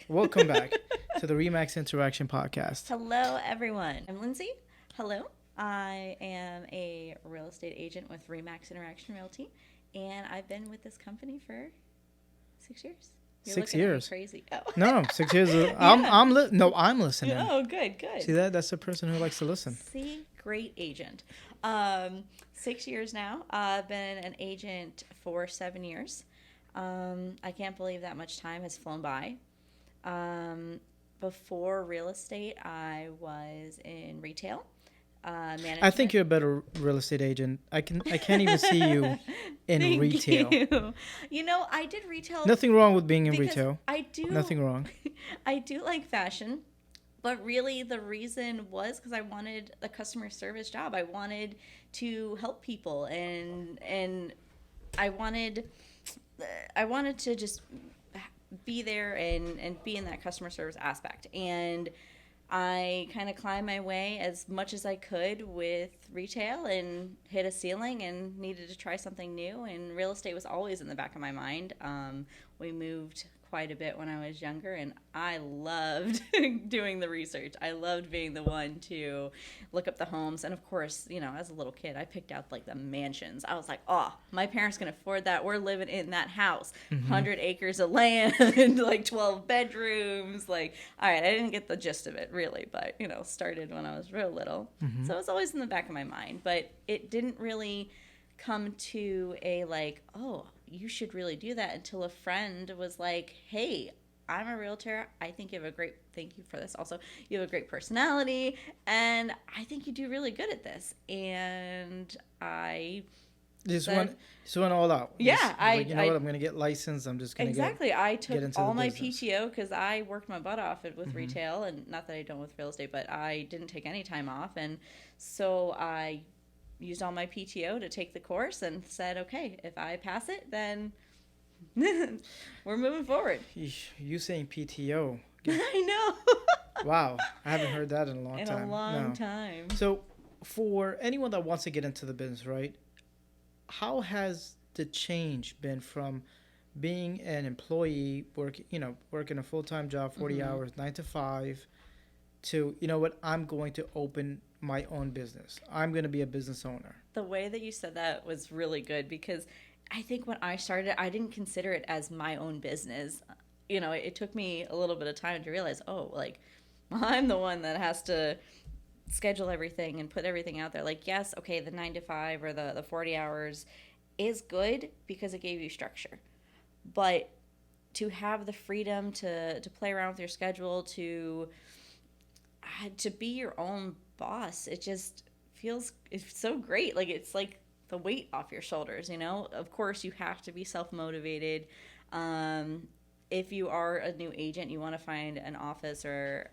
Welcome back to the Remax Interaction podcast. Hello, everyone. I'm Lindsey. Hello. I am a real estate agent with Remax InterAction Realty, and I've been with this company for 6 years. You're 6 looking at me years. crazy. Oh. No, 6 years. Yeah. I'm listening. Oh, good, good. See that? That's the person who likes to listen. See, great agent. 6 years now. I've been an agent for 7 years. I can't believe that much time has flown by. Before real estate, I was in retail. Management. I think you're a better real estate agent. I can't even see you in Thank retail. You. You know, I did retail. Nothing wrong with being in because retail. I do. Nothing wrong. I do like fashion, but really the reason was because I wanted a customer service job. I wanted to help people, and I wanted to just be there and be in that customer service aspect. And I kind of climbed my way as much as I could with retail and hit a ceiling and needed to try something new. And real estate was always in the back of my mind. We moved quite a bit when I was younger, and I loved doing the research. I loved being the one to look up the homes. And of course, you know, as a little kid, I picked out like the mansions. I was like, oh, my parents can afford that. We're living in that house, 100 acres of land, like 12 bedrooms. Like, all right, I didn't get the gist of it really, but you know, started when I was real little. So it was always in the back of my mind, but it didn't really come to a like, oh, you should really do that, until a friend was like, hey, I'm a realtor. I think you have a great, thank you for this also, you have a great personality, and I think you do really good at this. And I Just said, went all out. Yeah, Like, you know what? I'm gonna get licensed. I'm just gonna exactly. I took into all the my business. PTO because I worked my butt off with retail, and not that I don't with real estate, but I didn't take any time off, and so I used all my PTO to take the course and said, okay, if I pass it, then we're moving forward. You saying PTO? I know. Wow, I haven't heard that in a long In time. a long No. time. So, for anyone that wants to get into the business, right? How has the change been from being an employee, working a full-time job, 40 hours, 9 to 5, to, you know what, I'm going to open my own business. I'm going to be a business owner. The way that you said that was really good, because I think when I started, I didn't consider it as my own business. You know, it took me a little bit of time to realize, oh, like, I'm the one that has to schedule everything and put everything out there. Like, yes, okay, the 9 to 5 or the 40 hours is good because it gave you structure. But to have the freedom to play around with your schedule, to be your own boss, it just feels, it's so great. Like, it's like the weight off your shoulders, you know? Of course, you have to be self-motivated. If you are a new agent, you want to find an office or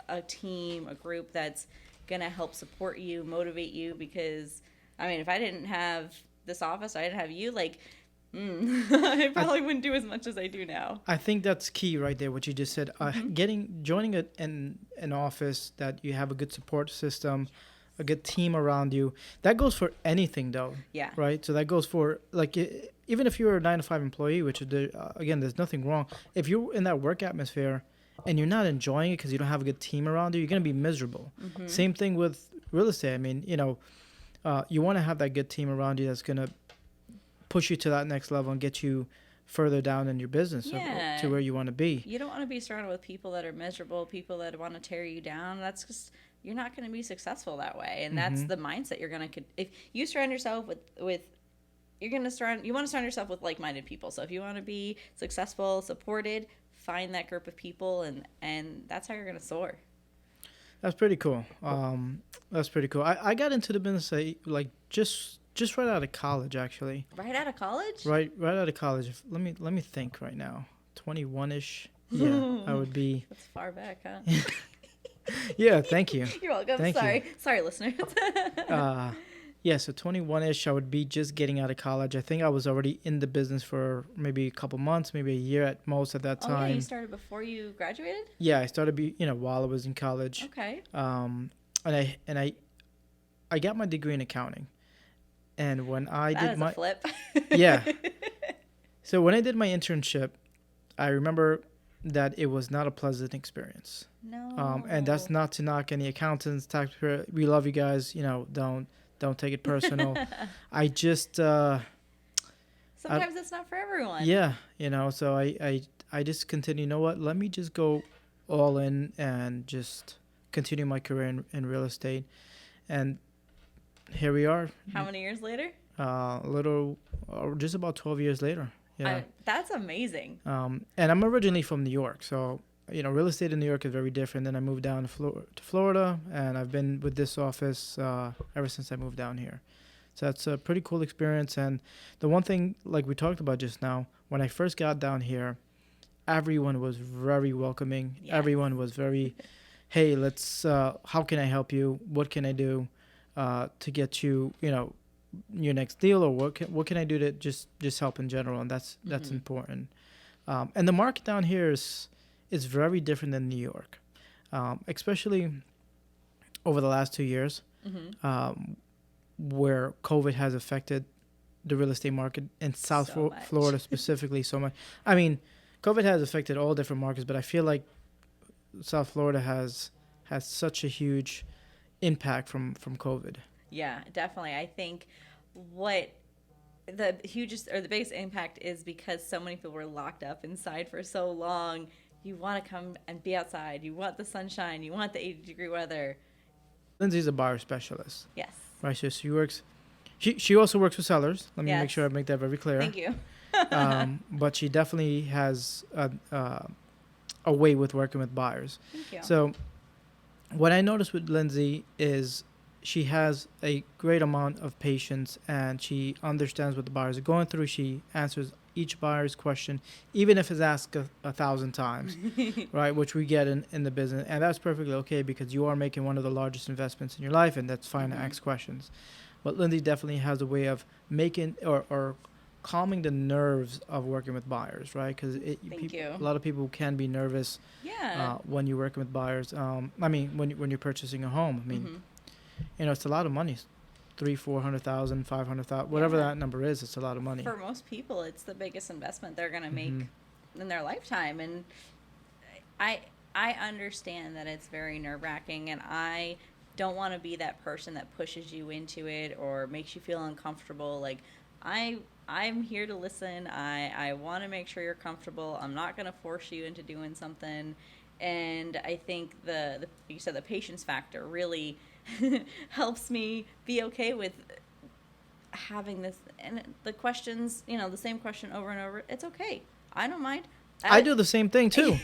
a team, a group that's going to help support you, motivate you, because, I mean, if I didn't have this office, I didn't have you, like, I probably wouldn't do as much as I do now. I think that's key right there, what you just said. Joining an office that you have a good support system, a good team around you. That goes for anything, though. Yeah. Right? So that goes for, like, even if you're a 9 to 5 employee, which, again, there's nothing wrong. If you're in that work atmosphere and you're not enjoying it because you don't have a good team around you, you're going to be miserable. Same thing with real estate. I mean, you know, you want to have that good team around you that's going to push you to that next level and get you further down in your business to where you want to be. You don't want to be surrounded with people that are miserable, people that want to tear you down. That's just, you're not going to be successful that way. And that's the mindset you're going to, if you surround yourself with you want to surround yourself with like-minded people. So if you want to be successful, supported, find that group of people, and that's how you're going to soar. That's pretty cool. That's pretty cool. I got into the business like just right out of college, actually. Right out of college? Right out of college. Let me think right now. 21-ish. Yeah, I would be. That's far back, huh? Yeah, thank you. You're welcome. Thank you. Sorry, listeners. Yeah, so 21-ish, I would be just getting out of college. I think I was already in the business for maybe a couple months, maybe a year at most at that time. Oh, yeah, you started before you graduated? Yeah, I started while I was in college. Okay. And I got my degree in accounting. And when I did my flip. Yeah. So when I did my internship, I remember that it was not a pleasant experience. No. And that's not to knock any accountants, tax. We love you guys. Don't take it personal. I just Sometimes it's not for everyone. yeah, so I just continue. You know what? Let me just go all in and just continue my career in real estate. And here we are. How many years later? Just about 12 years later. Yeah. That's amazing. And I'm originally from New York, so real estate in New York is very different. Then I moved down to Florida, and I've been with this office ever since I moved down here. So that's a pretty cool experience. And the one thing, like we talked about just now, when I first got down here, everyone was very welcoming. Yes. Everyone was very, hey, let's. How can I help you? What can I do to get you, your next deal, or what can I do to just help in general? And that's important. And the market down here is very different than New York, especially over the last 2 years, where COVID has affected the real estate market in South Florida specifically so much. I mean, COVID has affected all different markets, but I feel like South Florida has such a huge impact from COVID. Yeah, definitely. I think what the hugest or the biggest impact is because so many people were locked up inside for so long. You want to come and be outside. You want the sunshine. You want the 80-degree weather. Lindsey's a buyer specialist. Yes. Right. So she works. She also works with sellers. Let me make sure I make that very clear. Thank you. But she definitely has a way with working with buyers. Thank you. So what I noticed with Lindsey is she has a great amount of patience, and she understands what the buyers are going through. She answers each buyer's question, even if it's asked 1,000 times, right? Which we get in the business, and that's perfectly okay because you are making one of the largest investments in your life, and that's fine to ask questions. But Lindsey definitely has a way of making or calming the nerves of working with buyers, right? Because a lot of people can be nervous when you're working with buyers. I mean, when you're purchasing a home. I mean, it's a lot of money. 300,000, 400,000, 500,000, whatever that number is, it's a lot of money. For most people, it's the biggest investment they're going to make in their lifetime. And I understand that it's very nerve-wracking, and I don't want to be that person that pushes you into it or makes you feel uncomfortable. Like, I'm here to listen. I want to make sure you're comfortable. I'm not going to force you into doing something. And I think the you said the patience factor really helps me be okay with having this, and the questions, the same question over and over. It's okay. I don't mind. I do the same thing too.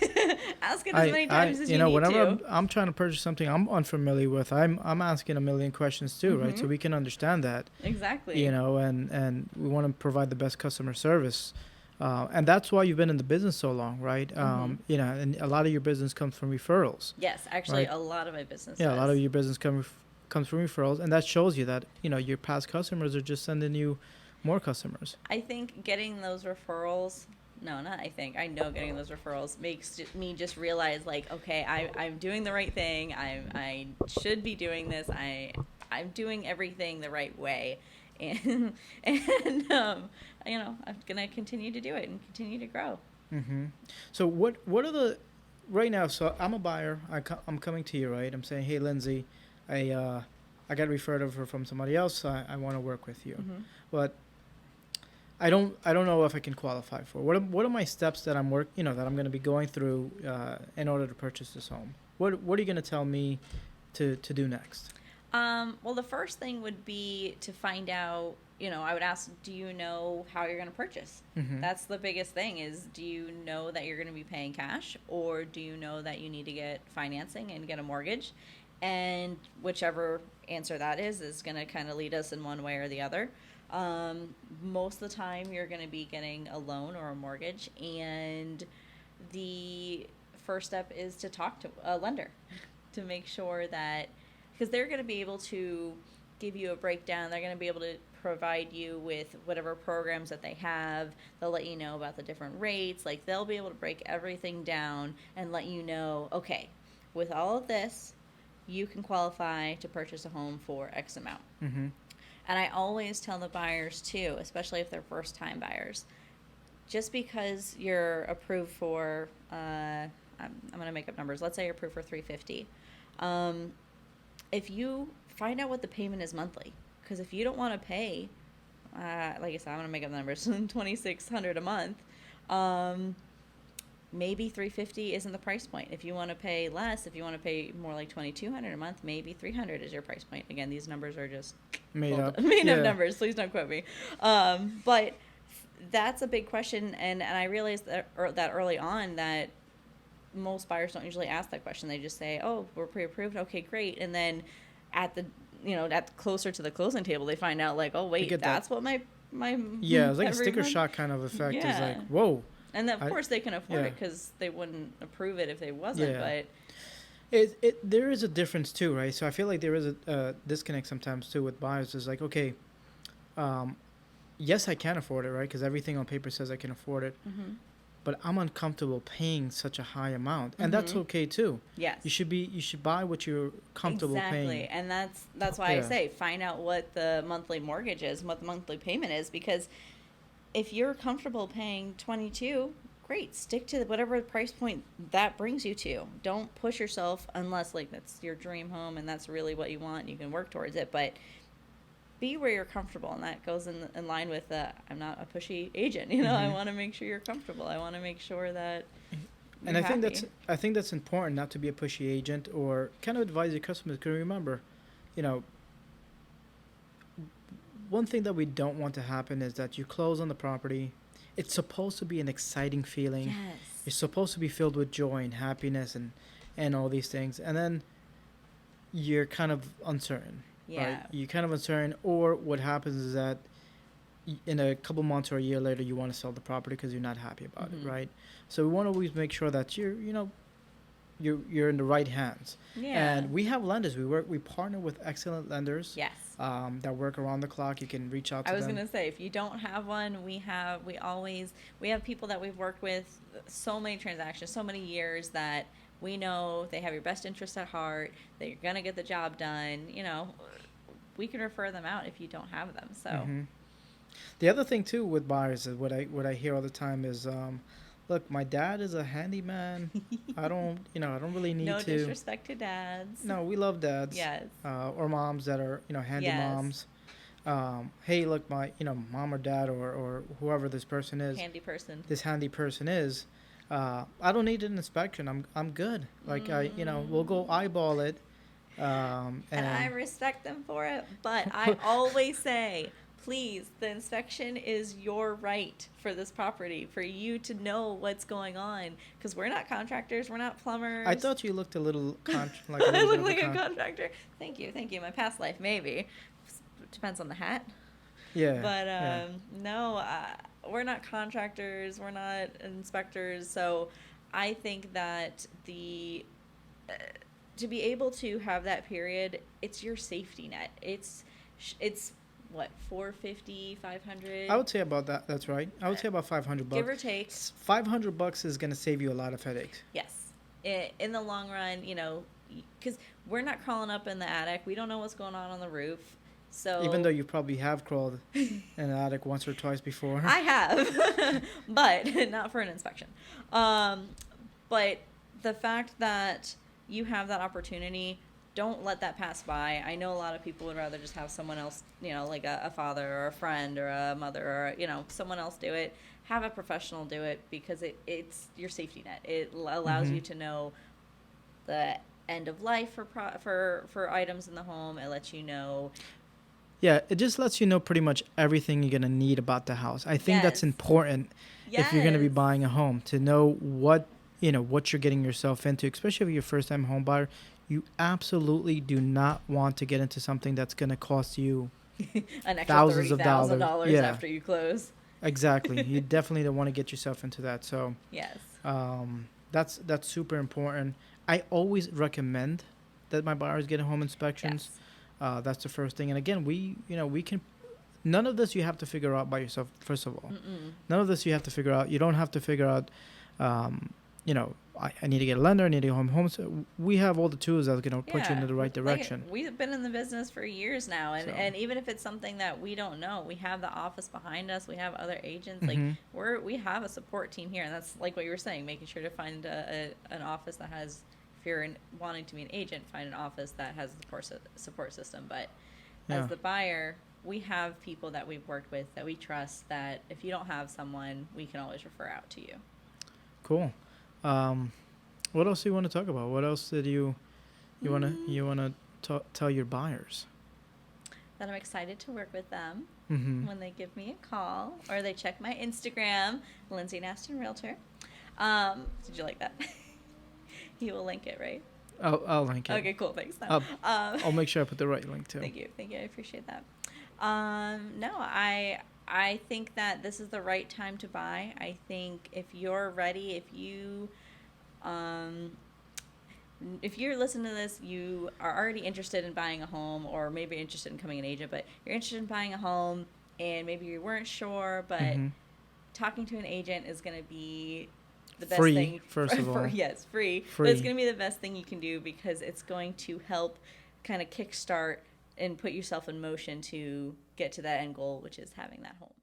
Ask it as many times as you need whenever to. I'm trying to purchase something I'm unfamiliar with, I'm asking a million questions too, right? So we can understand that. Exactly. And we want to provide the best customer service. And that's why you've been in the business so long, right? And a lot of your business comes from referrals. Yes, actually, right? A lot of my business. Yeah, a lot of your business comes from referrals, and that shows you that your past customers are just sending you more customers. I think getting those referrals. No, not I think. I know getting those referrals makes me just realize, like, okay, I'm doing the right thing. I should be doing this. I'm doing everything the right way, and I'm gonna continue to do it and continue to grow. So what are the right now? So I'm a buyer. I'm coming to you, right? I'm saying, hey, Lindsey, I got referred over from somebody else. So I want to work with you, but I don't know if I can qualify for. What are my steps that I'm that I'm going to be going through in order to purchase this home? What are you going to tell me to do next? Well, the first thing would be to find out, I would ask, do you know how you're going to purchase? That's the biggest thing is, do you know that you're going to be paying cash, or do you know that you need to get financing and get a mortgage? And whichever answer that is going to kind of lead us in one way or the other. Most of the time you're going to be getting a loan or a mortgage, and the first step is to talk to a lender to make sure that, because they're going to be able to give you a breakdown. They're going to be able to provide you with whatever programs that they have. They'll let you know about the different rates. Like, they'll be able to break everything down and let you know, okay, with all of this, you can qualify to purchase a home for X amount. And I always tell the buyers too, especially if they're first-time buyers, just because you're approved for, I'm going to make up numbers. Let's say you're approved for $350. If you find out what the payment is monthly, because if you don't want to pay, like I said, I'm going to make up the numbers, $2,600 a month, maybe $350 isn't the price point. If you want to pay less, if you want to pay more like $2,200 a month, maybe $300 is your price point. Again, these numbers are just made up numbers. Please don't quote me. But that's a big question, and I realized that early on that most buyers don't usually ask that question. They just say, "Oh, we're pre-approved. Okay, great." And then at closer to the closing table, they find out like, "Oh, wait, that's what my it's like a sticker shock kind of effect. Yeah. It's like, whoa. And of course they can afford it because they wouldn't approve it if they wasn't. Yeah. But there is a difference too, right? So I feel like there is a disconnect sometimes too with buyers. It's like, okay, yes, I can afford it, right? Because everything on paper says I can afford it. Mm-hmm. But I'm uncomfortable paying such a high amount, and that's okay too. Yes, you should buy what you're comfortable paying. Exactly, and that's why I say find out what the monthly mortgage is, what the monthly payment is, because if you're comfortable paying $22, great, stick to whatever price point that brings you to. Don't push yourself unless like that's your dream home and that's really what you want. You can work towards it, but be where you're comfortable, and that goes in line with I'm not a pushy agent. I want to make sure you're comfortable. I want to make sure that you're and happy. I think that's important, not to be a pushy agent or kind of advise your customers. Because remember, one thing that we don't want to happen is that you close on the property. It's supposed to be an exciting feeling. Yes. It's supposed to be filled with joy and happiness and all these things, and then you're kind of uncertain. Yeah. Right? You're kind of uncertain, or what happens is that in a couple months or a year later, you want to sell the property because you're not happy about it, right? So we want to always make sure that you're in the right hands. Yeah. And we have lenders. We partner with excellent lenders. Yes. That work around the clock. You can reach out to them. I was gonna say, if you don't have one, we have people that we've worked with so many transactions, so many years that we know they have your best interest at heart, that you're going to get the job done. We can refer them out if you don't have them. So The other thing too with buyers is what I hear all the time is, look, my dad is a handyman. I don't really need to. No disrespect to dads. No, we love dads. Yes. Or moms that are, handy moms. Hey, look, my, mom or dad or whoever this person is. Handy person. This handy person is. I don't need an inspection. I'm good. Like we'll go eyeball it. And I respect them for it, but I always say, please, the inspection is your right for this property, for you to know what's going on, because we're not contractors, we're not plumbers. I thought you looked a little like I look like a contractor. Thank you. My past life, maybe. Depends on the hat. Yeah. But no, we're not contractors, we're not inspectors, so I think that to be able to have that period, it's your safety net. It's what, $450, $500? I would say about that. That's right. I would say about $500. Give or take. $500 is going to save you a lot of headaches. Yes. In the long run, because we're not crawling up in the attic. We don't know what's going on the roof. So even though you probably have crawled in an attic once or twice before. I have, but not for an inspection. But the fact that you have that opportunity, don't let that pass by. I know a lot of people would rather just have someone else, like a father or a friend or a mother or, someone else do it. Have a professional do it, because it's your safety net. It allows you to know the end of life for items in the home. It lets you know. Yeah, it just lets you know pretty much everything you're going to need about the house. I think that's important if you're going to be buying a home, to know what you're getting yourself into, especially if you're a first-time home buyer. You absolutely do not want to get into something that's going to cost you an extra thousands of dollars after you close. Exactly. You definitely don't want to get yourself into that. So yes, that's super important. I always recommend that my buyers get home inspections. Yes. That's the first thing. And again, we can. None of this you have to figure out by yourself. First of all, none of this you have to figure out. You don't have to figure out. I need to get a lender, I need to go home. So we have all the tools that's going to put you in the right direction. Like, we've been in the business for years now, and even if it's something that we don't know, we have the office behind us, we have other agents, like we have a support team here, and that's like what you were saying, making sure to find an office that has, if you're wanting to be an agent, find an office that has a support system. But as the buyer, we have people that we've worked with that we trust, that if you don't have someone, we can always refer out to you. Cool. What else do you want to talk about? What else did you want to tell your buyers? That I'm excited to work with them when they give me a call or they check my Instagram, LindseyNastynRealtor. Did you like that? You will link it, right? I'll link it. Okay, cool. Thanks. I'll make sure I put the right link too. Thank you. I appreciate that. No, I think that this is the right time to buy. I think if you're ready, if you're listening to this, you are already interested in buying a home, or maybe interested in becoming an agent, but you're interested in buying a home and maybe you weren't sure, but talking to an agent is going to be the best thing. First of all. Yes, free. But it's going to be the best thing you can do, because it's going to help kind of kickstart and put yourself in motion to get to that end goal, which is having that home.